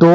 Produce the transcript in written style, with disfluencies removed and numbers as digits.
2